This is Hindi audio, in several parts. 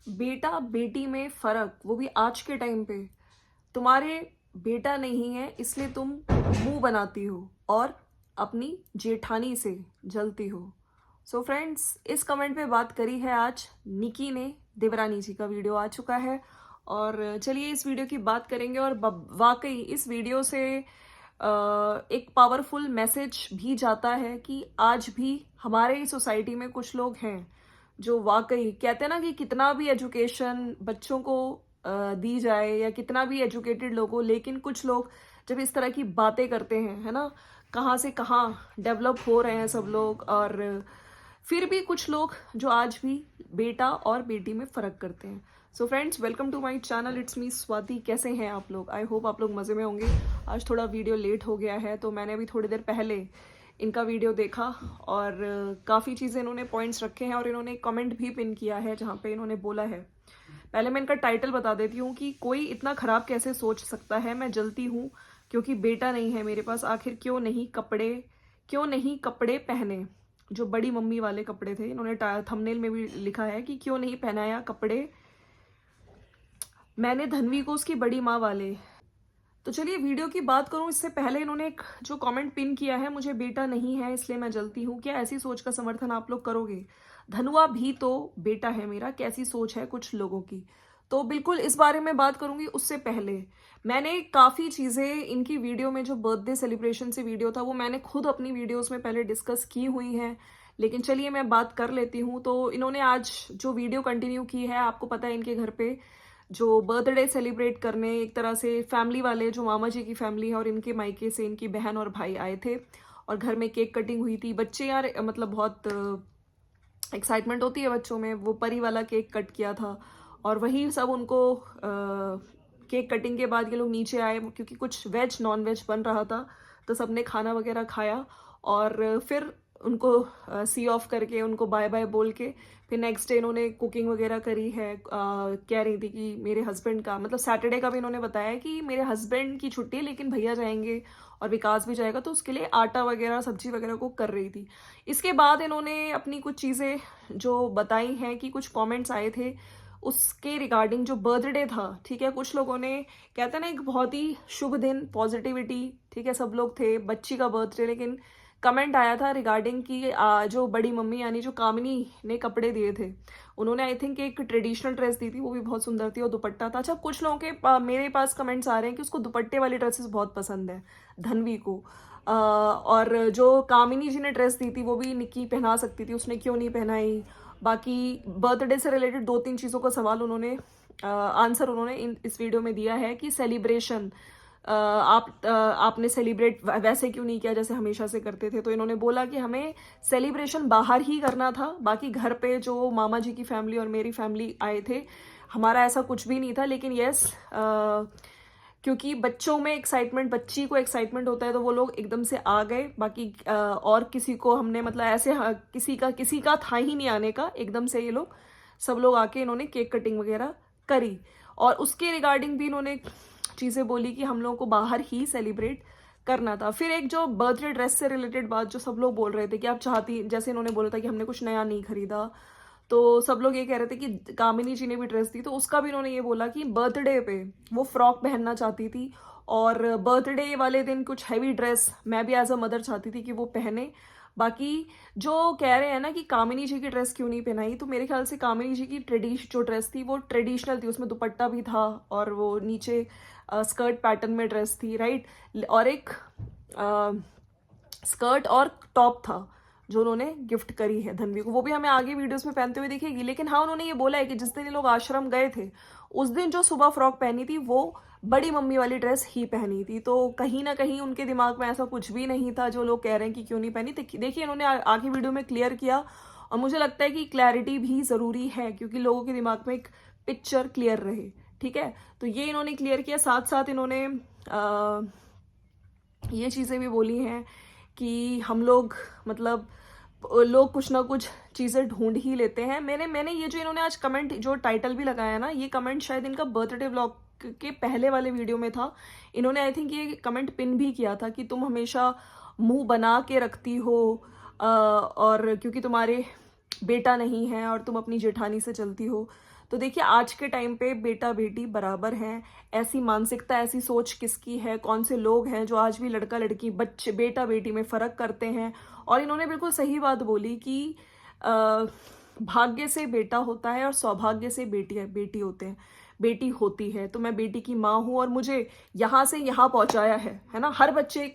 बेटा बेटी में फर्क, वो भी आज के टाइम पे। तुम्हारे बेटा नहीं है इसलिए तुम मुंह बनाती हो और अपनी जेठानी से जलती हो। सो फ्रेंड्स, इस कमेंट पे बात करी है आज निकी ने। देवरानी जी का वीडियो आ चुका है और चलिए इस वीडियो की बात करेंगे। और वाकई इस वीडियो से एक पावरफुल मैसेज भी जाता है कि आज भी हमारे सोसाइटी में कुछ लोग हैं जो वाकई कहते हैं ना कि कितना भी एजुकेशन बच्चों को दी जाए या कितना भी एजुकेटेड लोग हो, लेकिन कुछ लोग जब इस तरह की बातें करते हैं, है ना, कहाँ से कहाँ डेवलप हो रहे हैं सब लोग। और फिर भी कुछ लोग जो आज भी बेटा और बेटी में फ़र्क करते हैं। So friends, welcome to my channel, it's me Swati. कैसे हैं आप लोग? आई होप आप लोग मज़े में होंगे। आज थोड़ा वीडियो लेट हो गया है तो मैंने अभी थोड़ी देर पहले इनका वीडियो देखा और काफ़ी चीज़ें इन्होंने पॉइंट्स रखे हैं और इन्होंने कमेंट भी पिन किया है जहाँ पे इन्होंने बोला है। पहले मैं इनका टाइटल बता देती हूँ कि कोई इतना ख़राब कैसे सोच सकता है, मैं जलती हूँ क्योंकि बेटा नहीं है मेरे पास, आखिर क्यों नहीं कपड़े पहने। जो बड़ी मम्मी वाले कपड़े थे, इन्होंने थंबनेल में भी लिखा है कि क्यों नहीं पहनाया कपड़े मैंने धनवी को उसकी बड़ी माँ वाले। तो चलिए वीडियो की बात करूं इससे पहले इन्होंने एक जो कमेंट पिन किया है, मुझे बेटा नहीं है इसलिए मैं जलती हूँ। क्या ऐसी सोच का समर्थन आप लोग करोगे? धनुआ भी तो बेटा है मेरा, कैसी सोच है कुछ लोगों की। तो बिल्कुल इस बारे में बात करूंगी। उससे पहले मैंने काफ़ी चीज़ें इनकी वीडियो में, जो बर्थडे सेलिब्रेशन से वीडियो था, वो मैंने खुद अपनी वीडियोज़ में पहले डिस्कस की हुई हैं, लेकिन चलिए मैं बात कर लेती हूँ। तो इन्होंने आज जो वीडियो कंटिन्यू की है, आपको पता है इनके घर पे जो बर्थडे सेलिब्रेट करने एक तरह से फैमिली वाले, जो मामा जी की फैमिली है और इनके मायके से इनकी बहन और भाई आए थे और घर में केक कटिंग हुई थी। बच्चे यार मतलब बहुत एक्साइटमेंट होती है बच्चों में। वो परी वाला केक कट किया था और वही सब उनको केक कटिंग के बाद ये लोग नीचे आए क्योंकि कुछ वेज नॉन वेज बन रहा था। तो सबने खाना वगैरह खाया और फिर उनको सी ऑफ करके उनको बाय बाय बोल के फिर नेक्स्ट डे इन्होंने कुकिंग वगैरह करी है। कह रही थी कि मेरे हस्बैंड का मतलब सैटरडे का भी इन्होंने बताया कि मेरे हस्बैंड की छुट्टी है लेकिन भैया जाएंगे और विकास भी जाएगा, तो उसके लिए आटा वगैरह सब्जी वगैरह को कर रही थी। इसके बाद इन्होंने अपनी कुछ चीज़ें जो बताई हैं कि कुछ कमेंट्स आए थे उसके रिगार्डिंग जो बर्थडे था। ठीक है, कुछ लोगों ने, कहते हैं ना, एक बहुत ही शुभ दिन, पॉजिटिविटी, ठीक है, सब लोग थे, बच्ची का बर्थडे, लेकिन कमेंट आया था रिगार्डिंग कि जो बड़ी मम्मी यानी जो कामिनी ने कपड़े दिए थे, उन्होंने आई थिंक एक ट्रेडिशनल ड्रेस दी थी, वो भी बहुत सुंदर थी और दुपट्टा था। अच्छा, कुछ लोगों के मेरे पास कमेंट्स आ रहे हैं कि उसको दुपट्टे वाली ड्रेसेस बहुत पसंद है, धनवी को। और जो कामिनी जी ने ड्रेस दी थी वो भी निक्की पहना सकती थी, उसने क्यों नहीं पहनाई। बाकी बर्थडे से रिलेटेड दो तीन चीज़ों का सवाल उन्होंने आंसर उन्होंने इस वीडियो में दिया है कि सेलिब्रेशन आपने सेलिब्रेट वैसे क्यों नहीं किया जैसे हमेशा से करते थे। तो इन्होंने बोला कि हमें सेलिब्रेशन बाहर ही करना था, बाकी घर पे जो मामा जी की फैमिली और मेरी फैमिली आए थे, हमारा ऐसा कुछ भी नहीं था। लेकिन यस, क्योंकि बच्चों में एक्साइटमेंट, बच्ची को एक्साइटमेंट होता है तो वो लोग एकदम से आ गए। बाकी और किसी को हमने मतलब ऐसे किसी का था ही नहीं आने का, एकदम से ये लोग सब लोग आके इन्होंने केक कटिंग वगैरह करी। और उसके रिगार्डिंग भी इन्होंने चीज़ें बोली कि हम लोगों को बाहर ही सेलिब्रेट करना था। फिर एक जो बर्थडे ड्रेस से रिलेटेड बात जो सब लोग बोल रहे थे कि आप चाहती, जैसे इन्होंने बोला था कि हमने कुछ नया नहीं खरीदा, तो सब लोग ये कह रहे थे कि कामिनी जी ने भी ड्रेस दी, तो उसका भी इन्होंने ये बोला कि बर्थडे पे वो फ्रॉक पहनना चाहती थी और बर्थडे वाले दिन कुछ हैवी ड्रेस मैं भी एज अ मदर चाहती थी कि वो पहने। बाकी जो कह रहे हैं ना कि कामिनी जी की ड्रेस क्यों नहीं पहनाई, तो मेरे ख्याल से कामिनी जी की जो ड्रेस थी वो ट्रेडिशनल थी, उसमें दुपट्टा भी था और वो नीचे स्कर्ट पैटर्न में ड्रेस थी, राइट। और एक स्कर्ट और टॉप था जो उन्होंने गिफ्ट करी है धनवी को, वो भी हमें आगे वीडियोस में पहनते हुए दिखेगी। लेकिन हाँ, उन्होंने ये बोला है कि जिस दिन ये लोग आश्रम गए थे उस दिन जो सुबह फ्रॉक पहनी थी वो बड़ी मम्मी वाली ड्रेस ही पहनी थी। तो कहीं ना कहीं उनके दिमाग में ऐसा कुछ भी नहीं था जो लोग कह रहे हैं कि क्यों नहीं पहनी। देखिए, इन्होंने आगे वीडियो में क्लियर किया और मुझे लगता है कि क्लैरिटी भी ज़रूरी है क्योंकि लोगों के दिमाग में एक पिक्चर क्लियर रहे। ठीक है, तो ये इन्होंने क्लियर किया। साथ साथ इन्होंने ये चीज़ें भी बोली हैं कि हम लोग मतलब लोग कुछ ना कुछ चीज़ें ढूंढ ही लेते हैं। मैंने ये जो इन्होंने आज कमेंट, जो टाइटल भी लगाया ना, ये कमेंट शायद इनका बर्थडे व्लॉग के पहले वाले वीडियो में था। इन्होंने आई थिंक ये कमेंट पिन भी किया था कि तुम हमेशा मुंह बना के रखती हो और क्योंकि तुम्हारे बेटा नहीं है और तुम अपनी जेठानी से चलती हो। तो देखिए आज के टाइम पे बेटा बेटी बराबर हैं। ऐसी मानसिकता, ऐसी सोच किसकी है? कौन से लोग हैं जो आज भी लड़का लड़की, बच्चे, बेटा बेटी में फ़र्क करते हैं? और इन्होंने बिल्कुल सही बात बोली कि भाग्य से बेटा होता है और सौभाग्य से बेटी होते हैं, बेटी होती है। तो मैं बेटी की माँ हूँ और मुझे यहाँ से यहाँ पहुँचाया है ना? हर बच्चे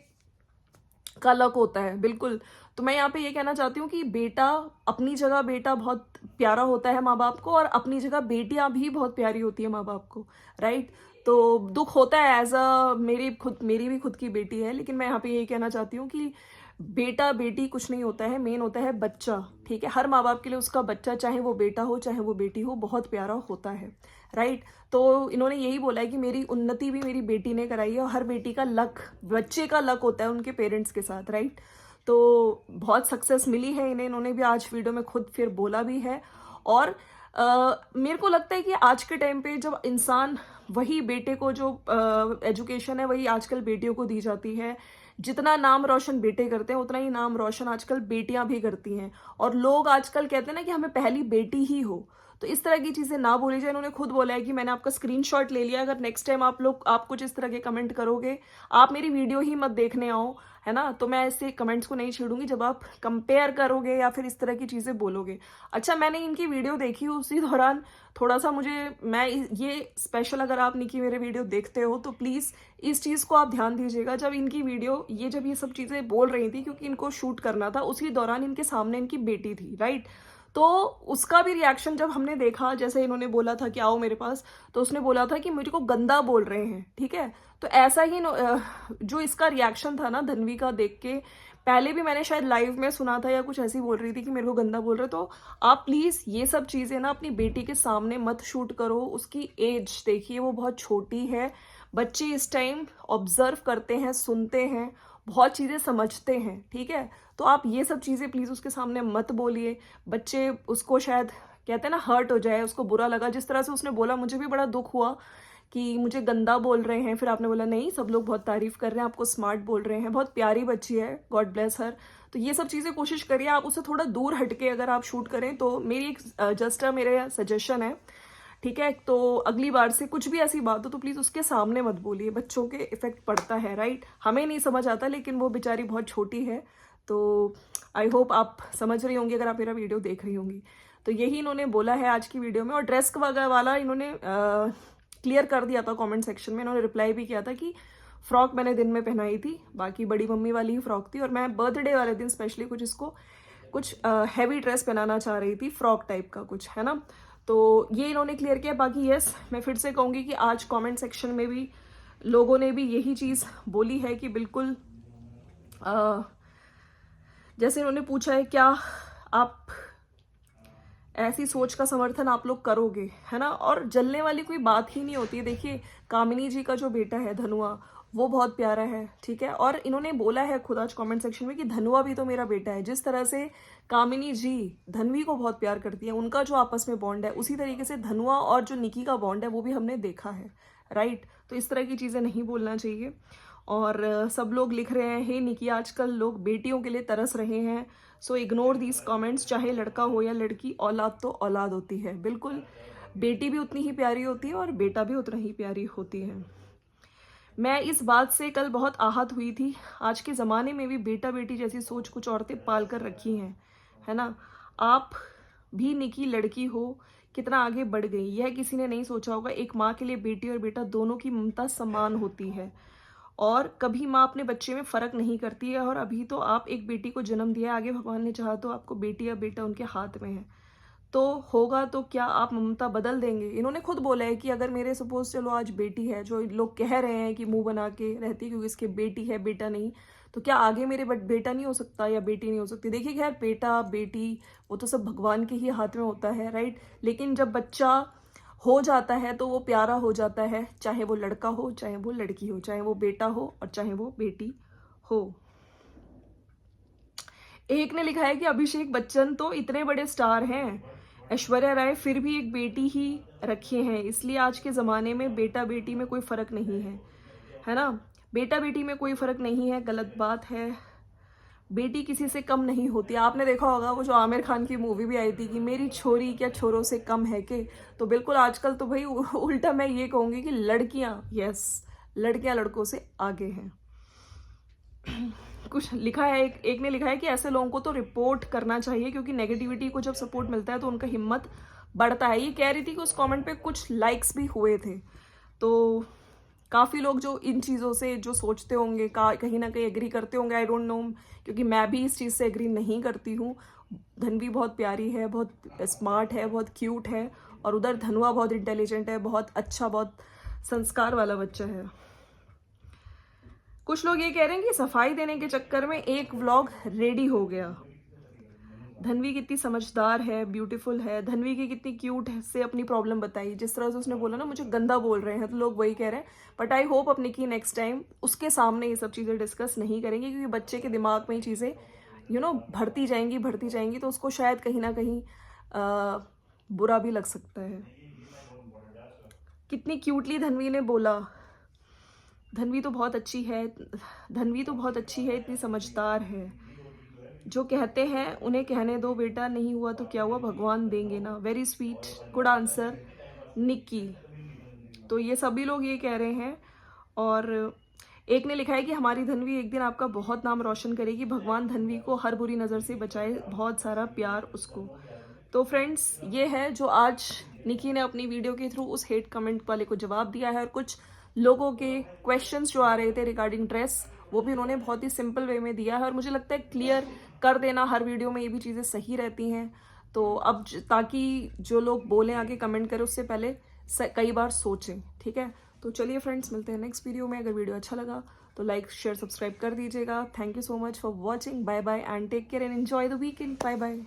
का लक होता है, बिल्कुल। तो मैं यहाँ पे ये कहना चाहती हूँ कि बेटा अपनी जगह, बेटा बहुत प्यारा होता है माँ बाप को, और अपनी जगह बेटियां भी बहुत प्यारी होती है माँ बाप को, राइट? तो दुख होता है एज अ, मेरी भी खुद की बेटी है, लेकिन मैं यहाँ पे यही कहना चाहती हूँ कि बेटा बेटी कुछ नहीं होता है, मेन होता है बच्चा, ठीक है? हर माँ बाप के लिए उसका बच्चा, चाहे वो बेटा हो चाहे वो बेटी हो, बहुत प्यारा होता है, राइट? तो इन्होंने यही बोला है कि मेरी उन्नति भी मेरी बेटी ने कराई है, और हर बेटी का लक, बच्चे का लक होता है उनके पेरेंट्स के साथ, राइट? तो बहुत सक्सेस मिली है इन्हें, इन्होंने भी आज वीडियो में खुद फिर बोला भी है। और मेरे को लगता है कि आज के टाइम पे जब इंसान, वही बेटे को जो एजुकेशन है वही आजकल बेटियों को दी जाती है। जितना नाम रोशन बेटे करते हैं उतना ही नाम रोशन आजकल बेटियां भी करती हैं। और लोग आजकल कहते हैं ना कि हमें पहली बेटी ही हो, तो इस तरह की चीजें ना बोली जाए। इन्होंने खुद बोला है कि मैंने आपका स्क्रीनशॉट ले लिया, अगर नेक्स्ट टाइम आप कुछ इस तरह के कमेंट करोगे, आप मेरी वीडियो ही मत देखने आओ, है ना? तो मैं ऐसे कमेंट्स को नहीं छेड़ूंगी जब आप कंपेयर करोगे या फिर इस तरह की चीजें बोलोगे। अच्छा, मैंने इनकी वीडियो देखी, उसी दौरान थोड़ा सा मैं ये स्पेशल, अगर आप निकी मेरे वीडियो देखते हो तो प्लीज इस चीज को आप ध्यान दीजिएगा। जब इनकी वीडियो, जब ये सब चीजें बोल रही थी, क्योंकि इनको शूट करना था, उसी दौरान इनके सामने इनकी बेटी थी, राइट? तो उसका भी रिएक्शन जब हमने देखा, जैसे इन्होंने बोला था कि आओ मेरे पास, तो उसने बोला था कि मुझे को गंदा बोल रहे हैं, ठीक है? तो ऐसा ही जो इसका रिएक्शन था ना धन्वी का देख के, पहले भी मैंने शायद लाइव में सुना था या कुछ ऐसी बोल रही थी कि मेरे को गंदा बोल रहे। तो आप प्लीज ये सब चीजें ना अपनी बेटी के सामने मत शूट करो। उसकी एज देखिए, वो बहुत छोटी है। बच्चे इस टाइम ऑब्जर्व करते हैं, सुनते हैं, बहुत चीजें समझते हैं, ठीक है? तो आप ये सब चीजें प्लीज उसके सामने मत बोलिए। बच्चे, उसको शायद कहते हैं ना, हर्ट हो जाए, उसको बुरा लगा। जिस तरह से उसने बोला, मुझे भी बड़ा दुख हुआ कि मुझे गंदा बोल रहे हैं। फिर आपने बोला नहीं, सब लोग बहुत तारीफ कर रहे हैं, आपको स्मार्ट बोल रहे हैं, बहुत प्यारी बच्ची है, गॉड ब्लेस हर। तो ये सब चीजें कोशिश करिए आप उससे थोड़ा दूर हटके अगर आप शूट करें तो। मेरी एक जस्ट मेरा सजेशन है, ठीक है? तो अगली बार से कुछ भी ऐसी बात हो तो प्लीज उसके सामने मत बोलिए, बच्चों के इफेक्ट पड़ता है, राइट? हमें नहीं समझ आता, लेकिन वो बेचारी बहुत छोटी है। तो आई होप आप समझ रही होंगी अगर आप मेरा वीडियो देख रही होंगी। तो यही इन्होंने बोला है आज की वीडियो में। और ड्रेस वगैरह वाला इन्होंने क्लियर कर दिया था कमेंट सेक्शन में। इन्होंने रिप्लाई भी किया था कि फ्रॉक मैंने दिन में पहनाई थी, बाकी बड़ी मम्मी वाली ही फ्रॉक थी, और मैं बर्थडे वाले दिन स्पेशली कुछ हैवी ड्रेस पहनाना चाह रही थी, फ्रॉक टाइप का कुछ, है ना? तो ये इन्होंने क्लियर किया। बाकी यस, मैं फिर से कहूँगी कि आज कमेंट सेक्शन में भी लोगों ने भी यही चीज़ बोली है कि बिल्कुल जैसे इन्होंने पूछा है, क्या आप ऐसी सोच का समर्थन आप लोग करोगे, है ना? और जलने वाली कोई बात ही नहीं होती है। देखिए, कामिनी जी का जो बेटा है धनुआ, वो बहुत प्यारा है, ठीक है? और इन्होंने बोला है खुद आज कमेंट सेक्शन में कि धनुआ भी तो मेरा बेटा है। जिस तरह से कामिनी जी धनवी को बहुत प्यार करती है, उनका जो आपस में बॉन्ड है, उसी तरीके से धनुआ और जो निकी का बॉन्ड है वो भी हमने देखा है, राइट? तो इस तरह की चीज़ें नहीं बोलना चाहिए। और सब लोग लिख रहे हैं, हे निकी, आजकल लोग बेटियों के लिए तरस रहे हैं, सो इग्नोर दीज कमेंट्स। चाहे लड़का हो या लड़की, औलाद तो औलाद होती है, बिल्कुल। बेटी भी उतनी ही प्यारी होती है और बेटा भी उतना ही प्यारी होती है। मैं इस बात से कल बहुत आहत हुई थी। आज के ज़माने में भी बेटा बेटी जैसी सोच कुछ औरतें पाल कर रखी हैं, है ना? आप भी निकी लड़की हो, कितना आगे बढ़ गई, यह किसी ने नहीं सोचा होगा। एक माँ के लिए बेटी और बेटा दोनों की ममता समान होती है, और कभी माँ अपने बच्चे में फ़र्क नहीं करती है। और अभी तो आप एक बेटी को जन्म दिया, आगे भगवान ने चाहा तो आपको बेटी या बेटा उनके हाथ में है, तो होगा तो क्या आप ममता बदल देंगे? इन्होंने खुद बोला है कि अगर मेरे सपोज चलो आज बेटी है, जो लोग कह रहे हैं कि मुंह बना के रहती है क्योंकि इसके बेटी है बेटा नहीं, तो क्या आगे मेरे बेटा नहीं हो सकता या बेटी नहीं हो सकती? देखिए, खैर बेटा बेटी वो तो सब भगवान के ही हाथ में होता है, राइट? लेकिन जब बच्चा हो जाता है तो वो प्यारा हो जाता है, चाहे वो लड़का हो चाहे वो लड़की हो, चाहे वो बेटा हो और चाहे वो बेटी हो। एक ने लिखा है कि अभिषेक बच्चन तो इतने बड़े स्टार हैं, ऐश्वर्या राय फिर भी एक बेटी ही रखे हैं, इसलिए आज के ज़माने में बेटा बेटी में कोई फ़र्क नहीं है, है ना? बेटा बेटी में कोई फ़र्क नहीं है, गलत बात है। बेटी किसी से कम नहीं होती। आपने देखा होगा वो जो आमिर खान की मूवी भी आई थी कि मेरी छोरी क्या छोरों से कम है के। तो बिल्कुल आजकल तो भाई उल्टा मैं ये कहूँगी कि लड़कियाँ, यस, लड़कियाँ लड़कों से आगे हैं। कुछ लिखा है, एक ने लिखा है कि ऐसे लोगों को तो रिपोर्ट करना चाहिए, क्योंकि नेगेटिविटी को जब सपोर्ट मिलता है तो उनका हिम्मत बढ़ता है। ये कह रही थी कि उस कमेंट पे कुछ लाइक्स भी हुए थे, तो काफ़ी लोग जो इन चीज़ों से जो सोचते होंगे कहीं ना कहीं एग्री करते होंगे, आई डोंट नो, क्योंकि मैं भी इस चीज़ से एग्री नहीं करती हूँ। धनवी बहुत प्यारी है, बहुत स्मार्ट है, बहुत क्यूट है, और उधर धनुआ बहुत इंटेलिजेंट है, बहुत अच्छा, बहुत संस्कार वाला बच्चा है। कुछ लोग ये कह रहे हैं कि सफाई देने के चक्कर में एक व्लॉग रेडी हो गया। धनवी कितनी समझदार है, ब्यूटीफुल है, धनवी की कितनी क्यूट है, से अपनी प्रॉब्लम बताई। जिस तरह से उसने बोला ना मुझे गंदा बोल रहे हैं, तो लोग वही कह रहे हैं। बट आई होप अपनी की नेक्स्ट टाइम उसके सामने ये सब चीज़ें डिस्कस नहीं करेंगे, क्योंकि बच्चे के दिमाग में ये चीज़ें भरती जाएंगी, तो उसको शायद कहीं ना कहीं बुरा भी लग सकता है। कितनी क्यूटली धनवी ने बोला, धनवी तो बहुत अच्छी है, धनवी तो बहुत अच्छी है, इतनी समझदार है। जो कहते हैं उन्हें कहने दो बेटा, नहीं हुआ तो क्या हुआ, भगवान देंगे ना। Very sweet, good answer Nikki. तो ये सभी लोग ये कह रहे हैं। और एक ने लिखा है कि हमारी धनवी एक दिन आपका बहुत नाम रोशन करेगी, भगवान धनवी को हर बुरी नज़र से बचाए, बहुत सारा प्यार उसको। तो फ्रेंड्स, ये है जो आज निकी ने अपनी वीडियो के थ्रू उस हेट कमेंट वाले को जवाब दिया है। और कुछ लोगों के क्वेश्चंस जो आ रहे थे रिगार्डिंग ड्रेस, वो भी उन्होंने बहुत ही सिंपल वे में दिया है। और मुझे लगता है क्लियर कर देना हर वीडियो में ये भी चीज़ें सही रहती हैं। तो अब ताकि जो लोग बोलें आगे कमेंट करें उससे पहले कई बार सोचें, ठीक है। तो चलिए फ्रेंड्स, मिलते हैं नेक्स्ट वीडियो में। अगर वीडियो अच्छा लगा तो लाइक शेयर सब्सक्राइब कर दीजिएगा। Thank you so much for watching. Bye bye and take care and enjoy the weekend. Bye bye.